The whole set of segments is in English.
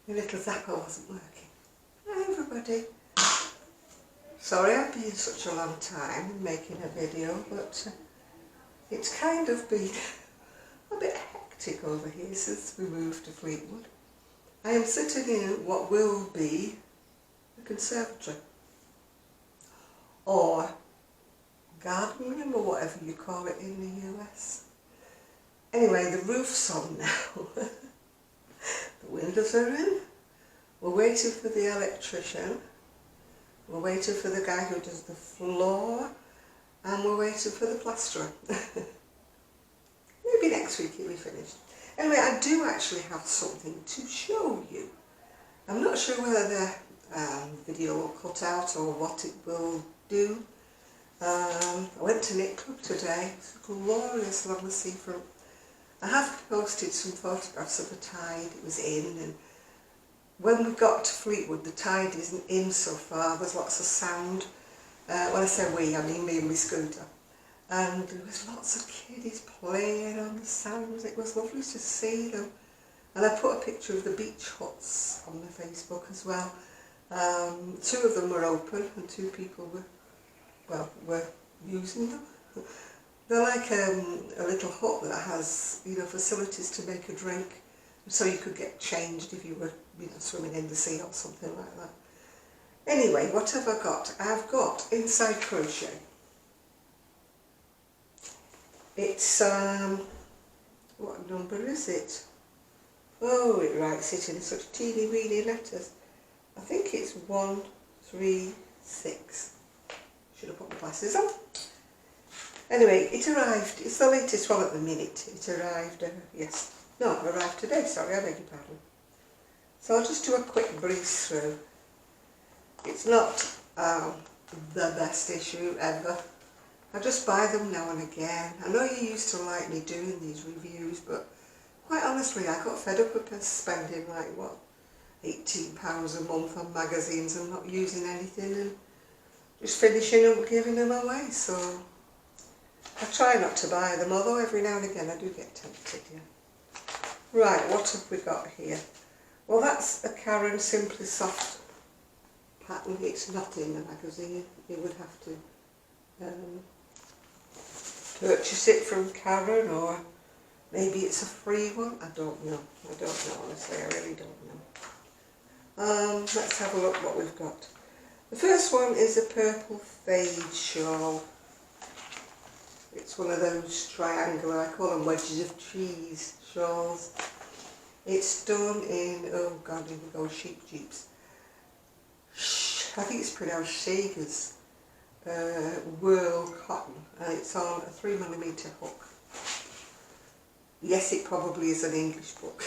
My little zapper wasn't working. Hi everybody. Sorry I've been such a long time making a video, but it's kind of been a bit hectic over here since we moved to Fleetwood. I am sitting in what will be a conservatory, or garden room, or whatever you call it in the US. Anyway, the roof's on now. The windows are in. We're waiting for the electrician. We're waiting for the guy who does the floor. And we're waiting for the plasterer. Maybe next week it'll be finished. Anyway, I do actually have something to show you. I'm not sure whether the video will cut out or what it will do. I went to Knit Club today. It's glorious along the seafront. I have posted some photographs of the tide. It was in, and when we got to Fleetwood, the tide isn't in so far. There's lots of sound. When I say we, I mean me and my scooter. And there was lots of kiddies playing on the sands. It was lovely to see them. And I put a picture of the beach huts on the Facebook as well. 2 of them were open and 2 people were using them. They're like a little hut that has, facilities to make a drink, so you could get changed if you were, swimming in the sea or something like that. Anyway, what have I got? I've got Inside Crochet. It's, what number is it? Oh, it writes it in such teeny weeny letters. I think it's 136. Should have put my glasses on. Anyway, it arrived. It's the latest one at the minute. It arrived, arrived today, sorry, I beg your pardon. So I'll just do a quick breeze through. It's not the best issue ever. I just buy them now and again. I know you used to like me doing these reviews, but quite honestly, I got fed up with spending £18 a month on magazines and not using anything and just finishing them, giving them away. So I try not to buy them, although every now and again I do get tempted, yeah. Right, what have we got here? Well, that's a Karen Simply Soft pattern. It's not in the magazine. You would have to purchase it from Karen, or maybe it's a free one. I don't know. Honestly, I really don't know. Let's have a look what we've got. The first one is a purple fade shawl. It's one of those triangular, I call them wedges of cheese shawls. It's done in, oh god, here we go, sheep jeeps. I think it's pronounced Shager's wool cotton, and it's on a 3mm hook. Yes, it probably is an English book.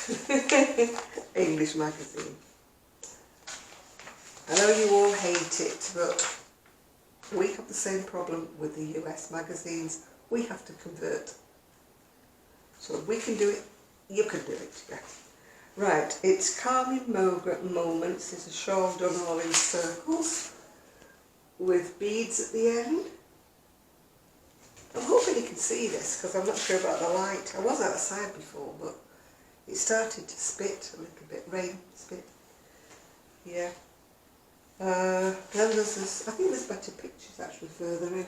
English magazine. I know you all hate it, but we have the same problem with the US magazines. We have to convert. So if we can do it, you can do it, yeah. Right, it's Calming Moments. It's a shawl done all in circles with beads at the end. I'm hoping you can see this because I'm not sure about the light. I was outside before, but it started to spit a little bit, rain spit. Yeah. Then there's this, I think there's better pictures actually further in.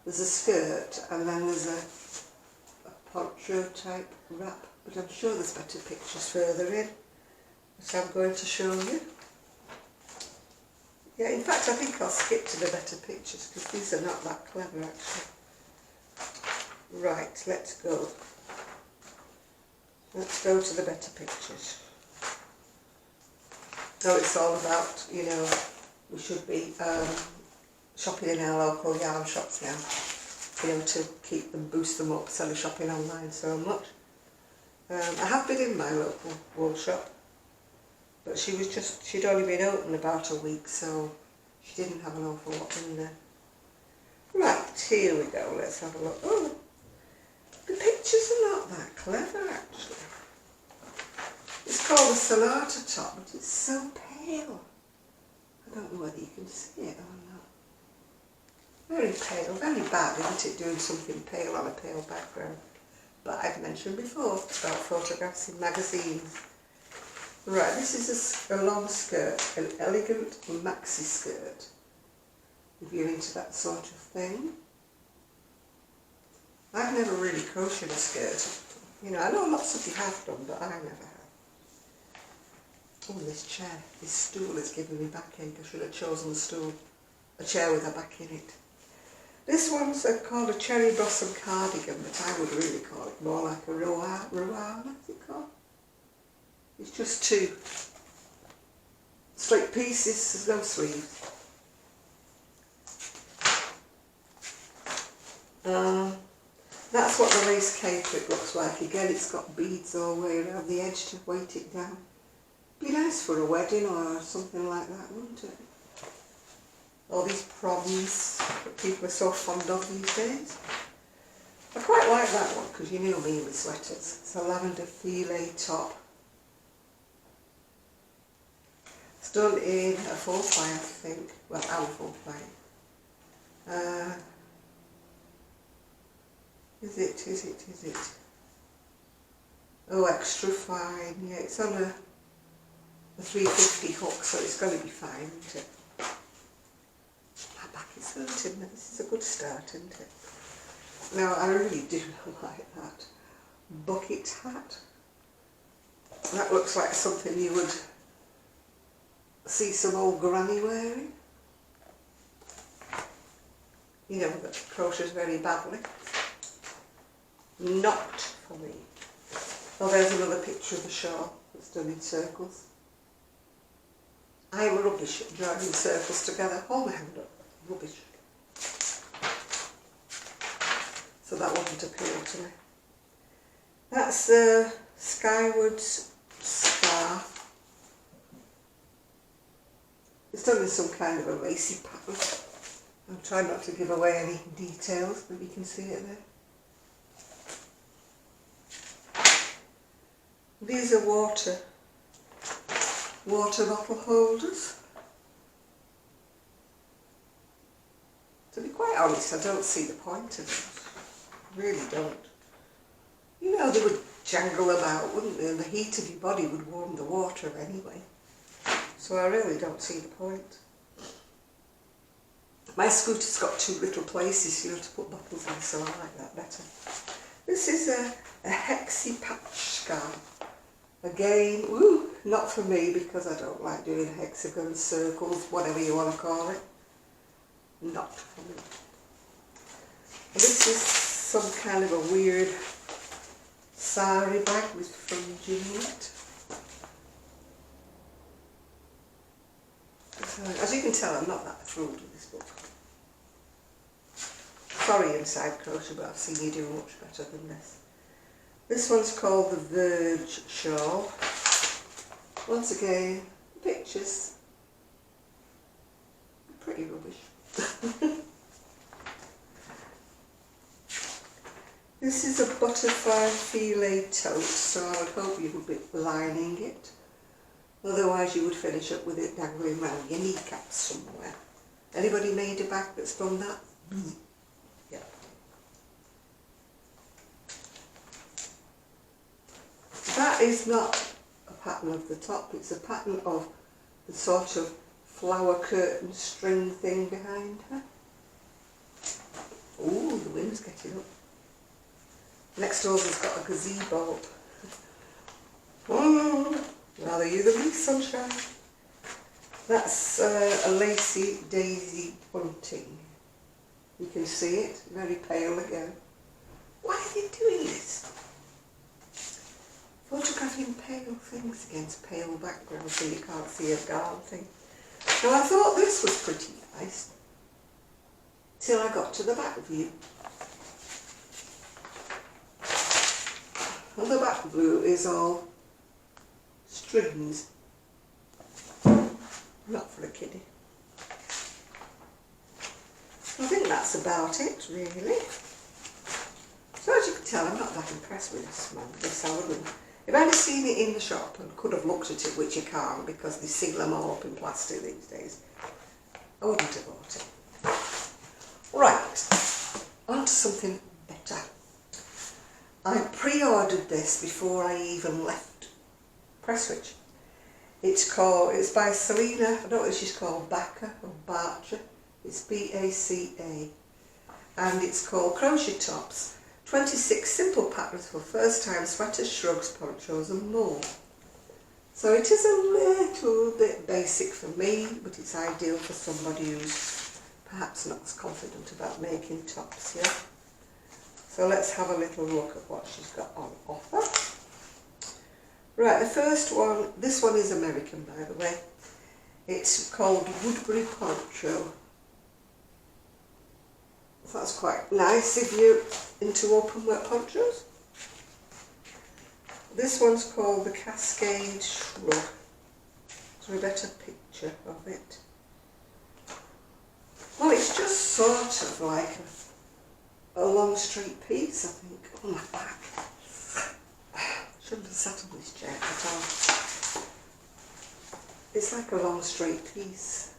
There's a skirt and then there's a poncho type wrap, but I'm sure there's better pictures further in, which I'm going to show you. Yeah, in fact I think I'll skip to the better pictures because these are not that clever actually. Right, let's go. Let's go to the better pictures. So it's all about, we should be shopping in our local yarn shops now, to keep them, boost them up, instead of shopping online so much. I have been in my local wool shop, but she'd only been open about a week, so she didn't have an awful lot in there. Right, here we go, let's have a look. Oh, the pictures are not that clever actually. It's called a Sonata top, but it's so pale. I don't know whether you can see it or not. Very pale, very bad, isn't it, doing something pale on a pale background. But I've mentioned before about photographs in magazines. Right, this is a long skirt, an elegant maxi skirt, if you're into that sort of thing. I've never really crocheted a skirt. You know, I know lots of you have done, but I never have. Oh, this stool is giving me backache. I should have chosen a chair with a back in it. This one's called a cherry blossom cardigan, but I would really call it more like a ruana, what's it called? It's just two straight pieces, there's no sleeves. That's what the lace cape looks like. Again, it's got beads all the way around the edge to weight it down. Be nice for a wedding or something like that, wouldn't it? All these proms that people are so fond of these days. I quite like that one because you know me with sweaters. It's a lavender filet top. It's done in a 4-ply, I think. Well, our 4-ply. Is it? Oh, extra fine. Yeah, it's on a 350 hook, so it's going to be fine, isn't it? My back is hurting. This is a good start, isn't it? Now, I really do like that bucket hat. That looks like something you would see some old granny wearing. You know, that crochets very badly. Not for me. Oh, there's another picture of the shawl that's done in circles. I'm rubbish at drawing circles together. Hold my hand up. Rubbish. So that wouldn't appeal to me. That's the Skywards scarf. It's done in some kind of a lacy pattern. I'm trying not to give away any details, but you can see it there. These are water bottle holders. To be quite honest, I don't see the point of them. I really don't. You know, they would jangle about, wouldn't they? And the heat of your body would warm the water anyway. So I really don't see the point. My scooter's got two little places, you know, to put bottles in, so I like that better. This is a hexy patch scarf. Again, woo, not for me because I don't like doing hexagons, circles, whatever you want to call it. Not for me. This is some kind of a weird sari bag with fringe in it. So, as you can tell, I'm not that thrilled with this book. Sorry, Inside Crochet, but I've seen you do much better than this. This one's called the Verge Shawl. Once again, pictures. Pretty rubbish. This is a butterfly filet tote, so I would hope you would be lining it. Otherwise you would finish up with it dangling around your kneecaps somewhere. Anybody made a bag that's done that? Yeah. That is not a pattern of the top, it's a pattern of the sort of flower curtain string thing behind her. Ooh, the wind's getting up. Next door's has got a gazebo up. Oh, rather you than me, sunshine. That's a lacy daisy bunting. You can see it, very pale again. Why are they doing this? Photographing pale things against pale backgrounds so you can't see a darn thing. Now I thought this was pretty nice, till I got to the back view. And the back view is all strings. Not for a kiddie. I think that's about it, really. So as you can tell, I'm not that impressed with this. I wouldn't. If I'd have seen it in the shop and could have looked at it, which you can't because they seal them all up in plastic these days, I wouldn't have bought it. Right, on to something better. I pre-ordered this before I even left Prestwich. It's by Selena, I don't know if she's called Baca or Baca. It's B-A-C-A. And it's called Crochet Tops. 26 simple patterns for first time sweaters, shrugs, ponchos and more. So it is a little bit basic for me, but it's ideal for somebody who's perhaps not as confident about making tops yet. So let's have a little look at what she's got on offer. Right, the first one, this one is American by the way. It's called Woodbury Poncho. So that's quite nice if you're into open work ponchos. This one's called the Cascade Shrug. Is there a better picture of it? Well, it's just sort of like a long straight piece, I think. Oh, my back. Shouldn't have sat on this chair at all. It's like a long straight piece.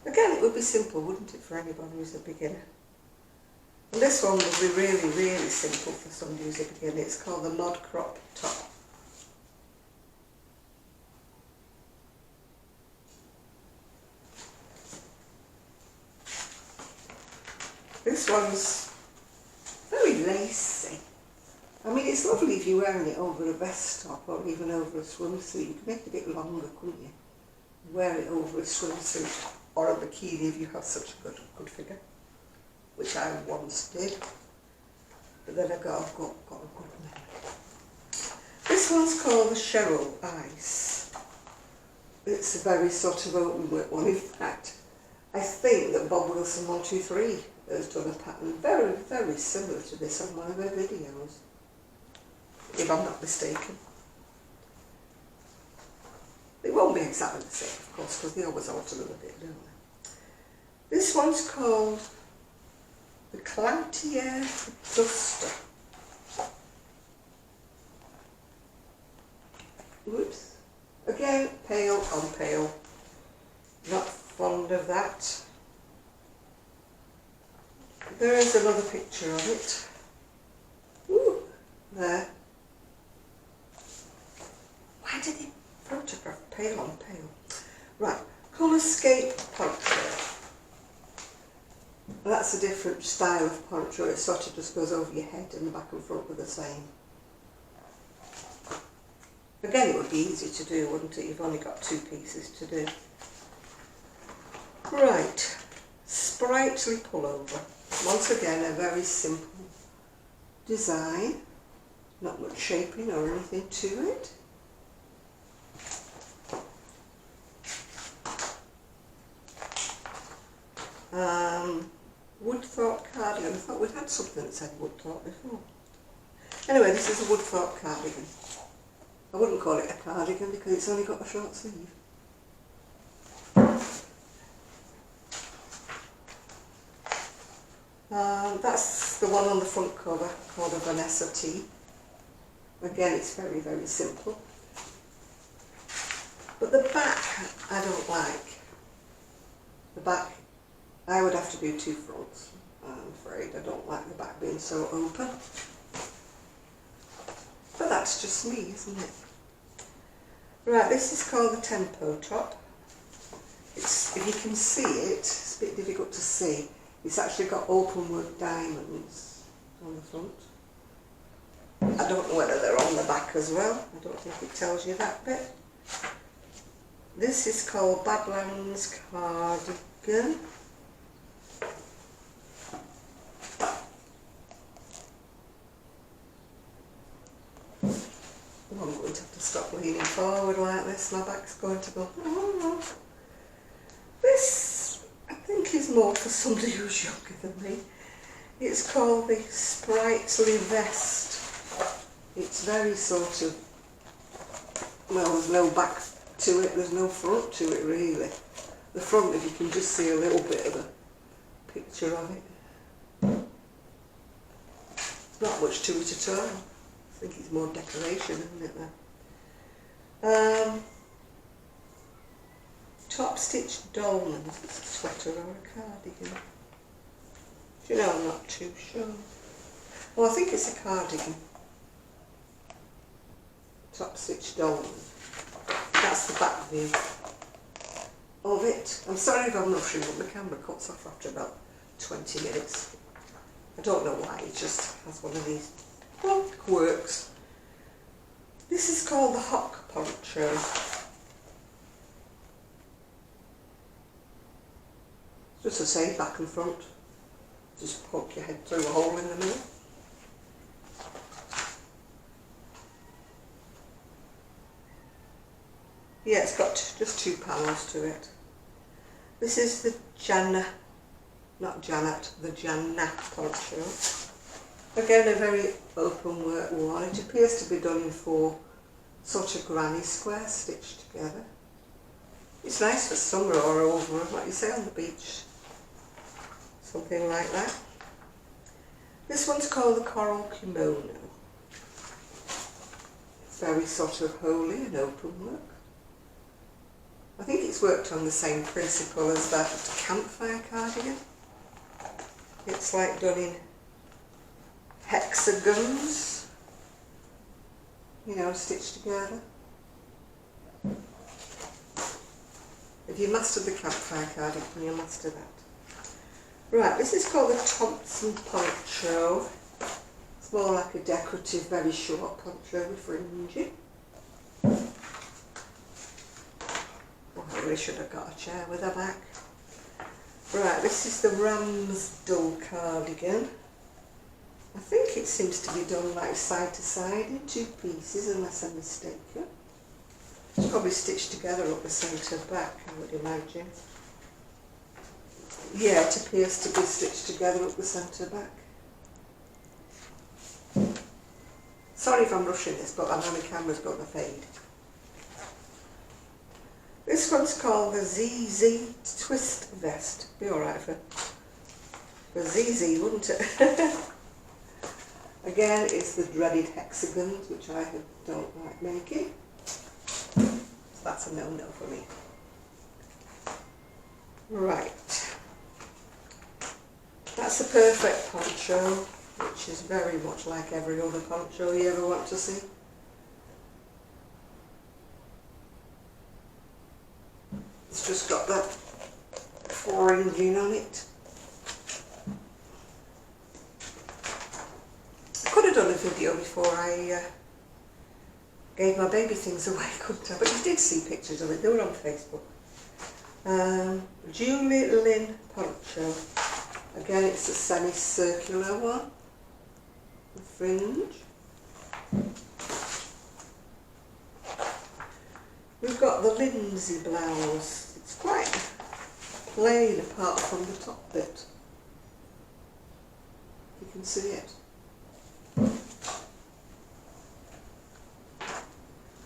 Again, it would be simple, wouldn't it, for anybody who's a beginner? And this one would be really, really simple for somebody who's a beginner. It's called the Mod Crop Top. This one's very lacy. I mean, it's lovely if you're wearing it over a vest top or even over a swimsuit. You can make it a bit longer, couldn't you? Wear it over a swimsuit or a bikini if you have such a good figure, which I once did. But then I've got a good memory. This one's called the Shawl Ice. It's a very sort of open work one. In fact, I think that Bob Wilson 123 has done a pattern very, very similar to this on one of her videos, if I'm not mistaken. It won't be exactly the same, of course, because they always alter them a bit, don't they? This one's called the Clantier Duster. Whoops. Again, pale on pale. Not fond of that. There is another picture of it. Ooh, there. Why did he photograph pale on pale? Right, Colorscape Poncho. That's a different style of poncho. It sort of just goes over your head and the back and front are the same. Again, it would be easy to do, wouldn't it? You've only got two pieces to do. Right, Spritely Pullover. Once again, a very simple design, not much shaping or anything to it. Woodthorpe Cardigan. I thought we'd had something that said Woodthorpe before. Anyway, this is a Woodthorpe cardigan. I wouldn't call it a cardigan because it's only got a short sleeve. That's the one on the front cover called a Vanessa T. Again, it's very, very simple. But the back, I don't like. The back, I would have to do two fronts, I'm afraid. I don't like the back being so open. But that's just me, isn't it? Right, this is called the Tempo Top. It's, if you can see it, it's a bit difficult to see. It's actually got open work diamonds on the front. I don't know whether they're on the back as well. I don't think it tells you that bit. This is called Badlands Cardigan. Oh, I'm going to have to stop leaning forward like this. My back's going to go. Oh. This, I think, is more for somebody who's younger than me. It's called the Spritely Vest. It's very sort of, well, there's no back to it, there's no front to it really. The front, if you can just see a little bit of a picture of it. Not much to it at all. I think it's more decoration, isn't it there? Top stitch dolmans. It's a sweater or a cardigan. Do you know, I'm not too sure. Well, I think it's a cardigan. top stitched on. That's the back view of it. I'm sorry if I'm rushing, but the camera cuts off after about 20 minutes. I don't know why, it just has one of these quirks. This is called the Hock Poncho. Just to say, back and front. Just poke your head through a hole in the middle. Yeah, it's got just 2 panels to it. This is the Jana Poncho. Again, a very open work one. It appears to be done in 4 sort of granny squares stitched together. It's nice for summer or over, like you say, on the beach. Something like that. This one's called the Coral Kimono. Very sort of holy and open work. I think it's worked on the same principle as that campfire cardigan. It's like done in hexagons, you know, stitched together. If you master the campfire cardigan, you'll master that. Right, this is called the Thompson Poncho. It's more like a decorative, very short poncho with fringing. Oh, I really should have got a chair with a back. Right, this is the Ramsdell cardigan. I think it seems to be done like side to side in 2 pieces, unless I'm mistaken. It's probably stitched together up the centre back, I would imagine. Yeah, it appears to be stitched together up the centre back. Sorry if I'm rushing this, but I know the camera's got the fade. This one's called the Zzz Twist Vest. Be alright for ZZ, wouldn't it? Again, it's the dreaded hexagons, which I don't like making. So that's a no-no for me. Right. That's a perfect poncho, which is very much like every other poncho you ever want to see. It's just got that fringing on it. I could have done a video before I gave my baby things away, couldn't I? But you did see pictures of it, they were on Facebook. Julie Lynn Poncho. Again, it's a semicircular one. The fringe. We've got the Lindsay Blouse. It's quite plain apart from the top bit. You can see it.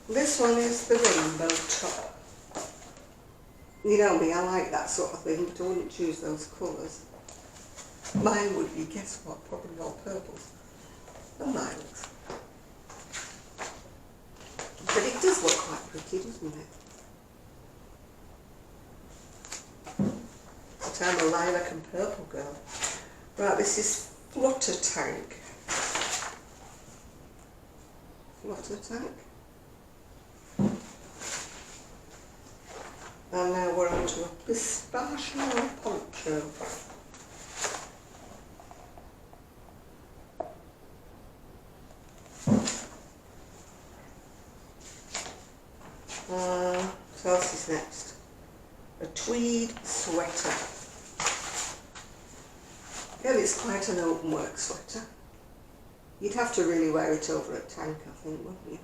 This one is the rainbow top. You know me, I like that sort of thing, but I wouldn't choose those colours. Mine would be, guess what, probably all purples and lilacs. But it does look quite pretty, doesn't it? But I'm a lilac and purple girl. Right, this is Flutter Tank. Flutter Tank. And now we're on to a Pistachio Poncho. What else is next? A tweed sweater. Again, it's quite an open work sweater. You'd have to really wear it over a tank, I think, wouldn't you?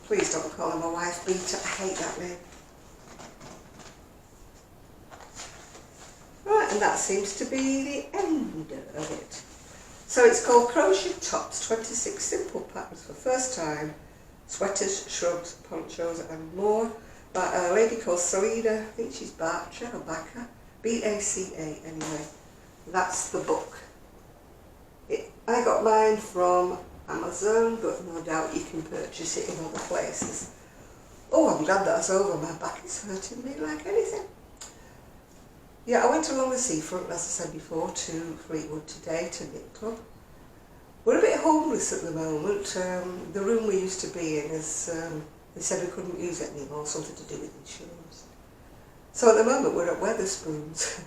Please don't call him a wife beater, I hate that name. Right, and that seems to be the end of it. So it's called Crochet Tops, 26 Simple Patterns for First Time, Sweaters, Shrugs, Ponchos and More, by a lady called Selena, I think she's Baca or Baca, B-A-C-A anyway. That's the book. I got mine from Amazon, but no doubt you can purchase it in other places. Oh, I'm glad that's over, my back is hurting me like anything. Yeah, I went along the seafront, as I said before, to Fleetwood today, to Knit Club. We're a bit homeless at the moment. The room we used to be in is, they said we couldn't use it anymore, something to do with insurance. So at the moment we're at Wetherspoons.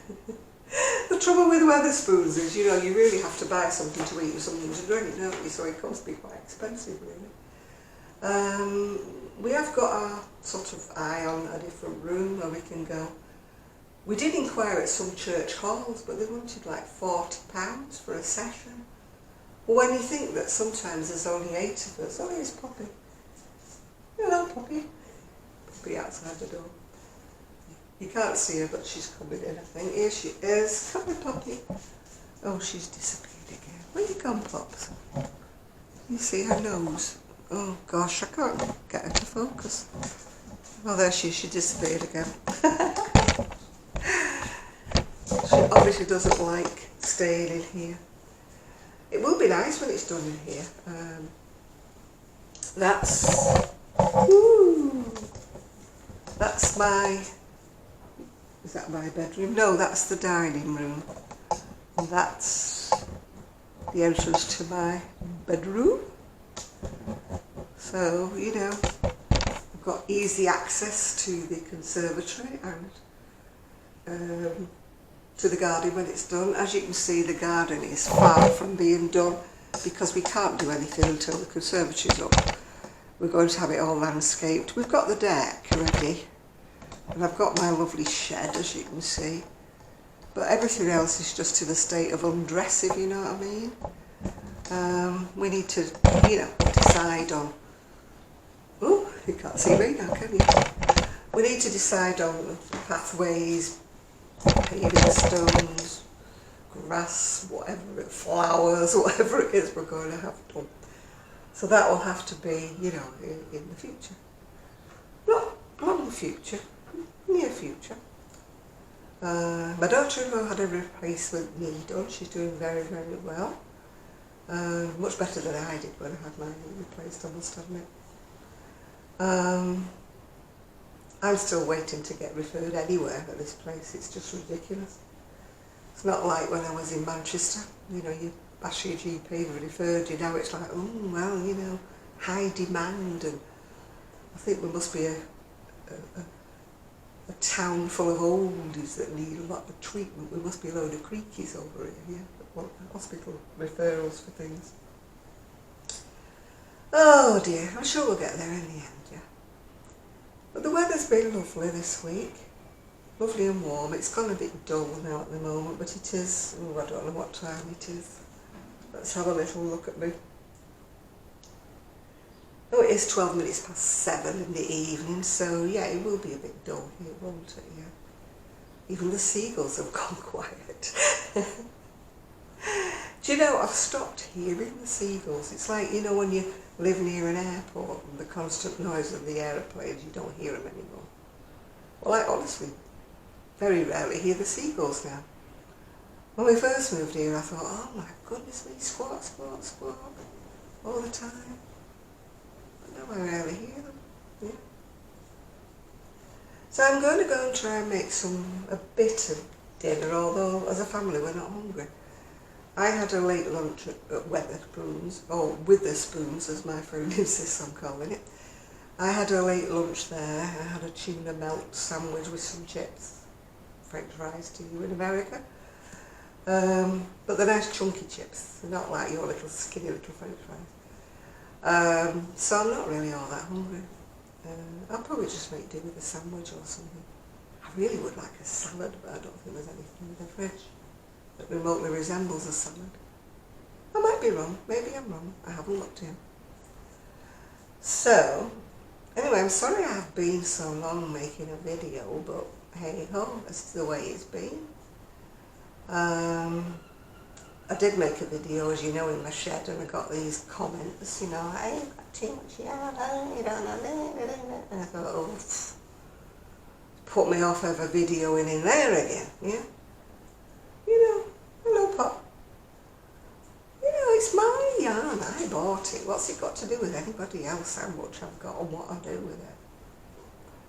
The trouble with Wetherspoons is, you know, you really have to buy something to eat or something to drink, don't you? So it comes to be quite expensive, really. We have got our sort of eye on a different room where we can go. We did inquire at some church halls, but they wanted like £40 for a session. Well, when you think that sometimes there's only 8 of us, oh, here's Poppy. Hello, Poppy. Poppy outside the door. You can't see her, but she's coming in, I think. Here she is. Come here, Poppy. Oh, she's disappeared again. Where you gone, Pops? You see her nose? Oh, gosh, I can't get her to focus. Oh, there she is. She disappeared again. She obviously doesn't like staying in here. It will be nice when it's done in here. That's my... Is that my bedroom? No, that's the dining room. And that's the entrance to my bedroom. So, you know, I've got easy access to the conservatory and to the garden when it's done. As you can see, the garden is far from being done because we can't do anything until the conservatory's up. We're going to have it all landscaped. We've got the deck ready. And I've got my lovely shed, as you can see. But everything else is just in a state of undress, if you know what I mean. We need to, you know, decide on... Oh, you can't see me now, can you? We need to decide on pathways, paving stones, grass, whatever, flowers, whatever it is we're going to have done. So that will have to be, you know, in the future. Not long future. Near future. My daughter-in-law had a replacement knee done. She's doing very, very well. Much better than I did when I had my knee replaced, I must admit. I'm still waiting to get referred anywhere at this place. It's just ridiculous. It's not like when I was in Manchester. You know, you ask your GP and referred you. Now it's like, oh, well, you know, high demand. And I think we must be a town full of oldies that need a lot of treatment. We must be a load of creakies over here, yeah? Well, hospital referrals for things. Oh dear, I'm sure we'll get there in the end, yeah. But the weather's been lovely this week. Lovely and warm. It's gone a bit dull now at the moment, but it is, oh, I don't know what time it is. Let's have a little look at me. Oh, it is 12 minutes past 7 in the evening, so yeah, it will be a bit dull here, won't it? Yeah. Even the seagulls have gone quiet. Do you know, I've stopped hearing the seagulls. It's like, you know, when you live near an airport and the constant noise of the aeroplanes, you don't hear them anymore. Well, I honestly very rarely hear the seagulls now. When we first moved here, I thought, oh my goodness me, squawk, squawk, squawk, all the time. No, I rarely hear them. Yeah. So I'm going to go and try and make a bit of dinner, although as a family we're not hungry. I had a late lunch at Wetherspoons, or Witherspoons as my friend insists on calling it. I had a late lunch there. I had a tuna melt sandwich with some chips, French fries to you in America. But they're nice chunky chips, they're not like your little skinny little French fries. So I'm not really all that hungry. I'll probably just make do with a sandwich or something. I really would like a salad, but I don't think there's anything in the fridge that remotely resembles a salad. I might be wrong, maybe I'm wrong, I haven't looked in. So, anyway, I'm sorry I've been so long making a video, but hey ho, this is the way it's been. I did make a video, as you know, in my shed, and I got these comments, you know, I ain't got too much yarn, you don't know, and I thought, oh, put me off ever videoing in there again, yeah? You know, hello Pop. You know, it's my yarn, I bought it, what's it got to do with anybody else, how much I've got and what I do with it?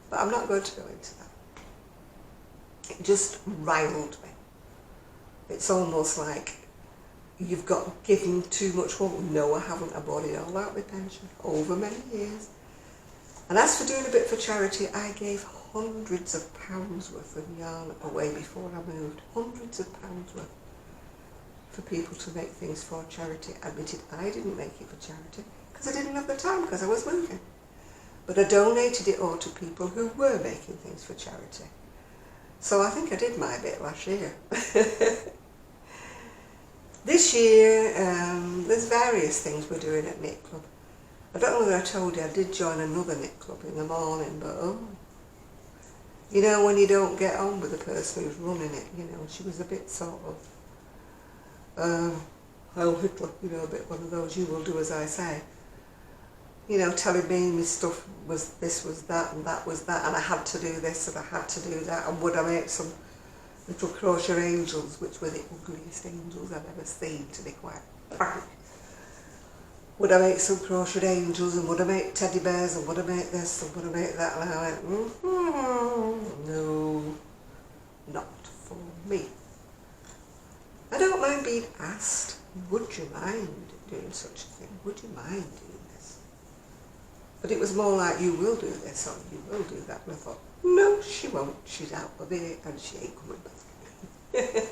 But I'm not going to go into that. It just riled me. It's almost like you've got given too much wool. No, I haven't. I bought it all out with pension over many years. And as for doing a bit for charity, I gave hundreds of pounds worth of yarn away before I moved. Hundreds of pounds worth for people to make things for charity. Admitted I didn't make it for charity because I didn't have the time because I was moving. But I donated it all to people who were making things for charity. So I think I did my bit last year. This year, there's various things we're doing at Knit Club. I don't know whether I told you, I did join another knit club in the morning, but you know when you don't get on with the person who's running it, you know, she was a bit sort of, Heil Hitler, you know, a bit one of those, you will do as I say. You know, telling me my stuff was this was that and that was that, and I had to do this and I had to do that, and would I make some little crochet angels, which were the ugliest angels I've ever seen, to be quite frank. Would I make some crocheted angels, and would I make teddy bears, and would I make this, and would I make that? And I went, no, not for me. I don't mind being asked, would you mind doing such a thing? Would you mind doing this? But it was more like, you will do this, or you will do that. And I thought, no, she won't. She's out of it, and she ain't coming back.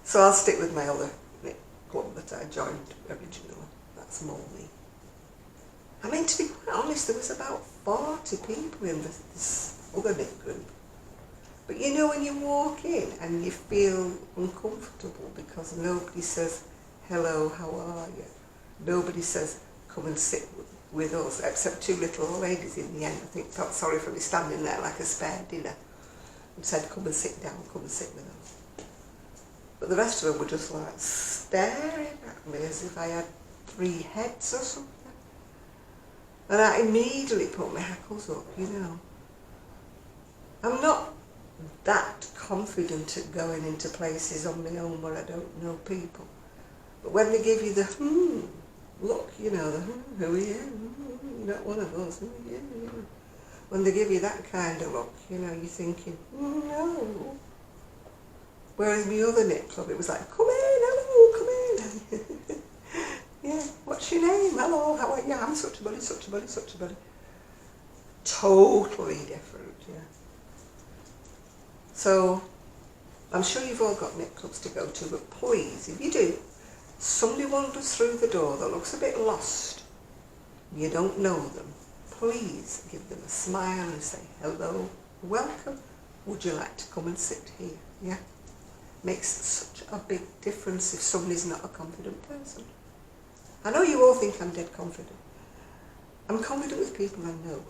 So I'll stick with my other knit club that I joined originally. That's more me. I mean, to be quite honest, there was about 40 people in this other knit group. But you know when you walk in and you feel uncomfortable because nobody says, hello, how are you? Nobody says, come and sit with us, except two little old ladies in the end, I think, felt sorry for me standing there like a spare dinner and said, come and sit down, come and sit with us. But the rest of them were just like staring at me as if I had 3 heads or something. And I immediately put my hackles up, you know. I'm not that confident at going into places on my own where I don't know people. But when they give you the, look, you know, the, who are you? You're not one of us, who are you? When they give you that kind of look, you know, you're thinking, no. Whereas my other knit club, it was like, come in, hello, come in. Yeah, what's your name? Hello, how are you? I'm such a buddy, such a buddy, such a buddy. Totally different, yeah. So, I'm sure you've all got knit clubs to go to, but please, if you do, somebody wanders through the door that looks a bit lost, you don't know them, please give them a smile and say, hello, welcome, would you like to come and sit here? Yeah, makes such a big difference if somebody's not a confident person. I know you all think I'm dead confident. I'm confident with people I know.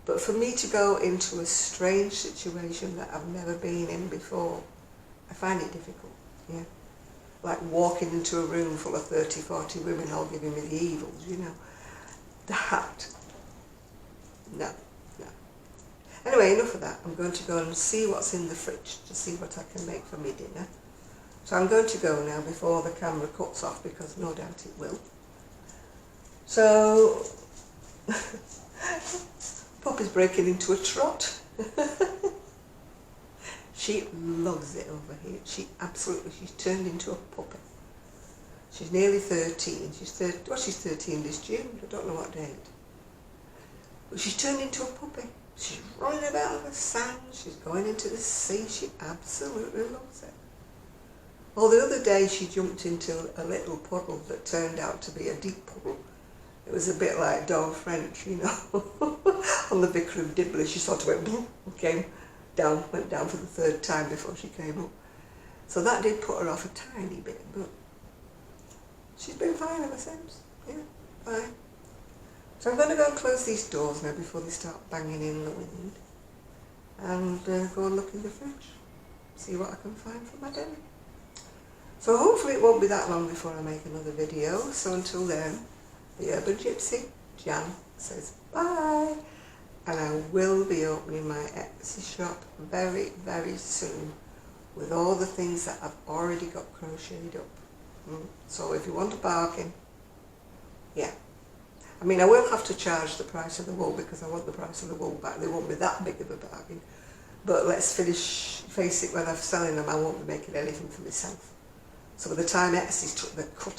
But for me to go into a strange situation that I've never been in before, I find it difficult, yeah. Like walking into a room full of 30, 40 women all giving me the evils, you know. That, no. Anyway, enough of that. I'm going to go and see what's in the fridge to see what I can make for me dinner. So I'm going to go now before the camera cuts off, because no doubt it will. So, Poppy's breaking into a trot. She loves it over here. She's turned into a puppy. She's nearly 13. She's 13 this June. I don't know what date. But she's turned into a puppy. She's running about in the sand. She's going into the sea. She absolutely loves it. Well, the other day she jumped into a little puddle that turned out to be a deep puddle. It was a bit like Dawn French, you know, on the Vicar of Dibley. She sort of went, boom, went down for the 3rd time before she came up. So that did put her off a tiny bit, but she's been fine ever since. Yeah, fine. So I'm going to go and close these doors now before they start banging in the wind, and go and look in the fridge, see what I can find for my dinner. So hopefully it won't be that long before I make another video. So until then, the Urban Gypsy, Jan, says bye. And I will be opening my Etsy shop very, very soon with all the things that I've already got crocheted up. So if you want a bargain, yeah. I mean, I will have to charge the price of the wool because I want the price of the wool back. They won't be that big of a bargain. But let's face it, when I'm selling them, I won't be making anything for myself. So by the time Etsy took the cut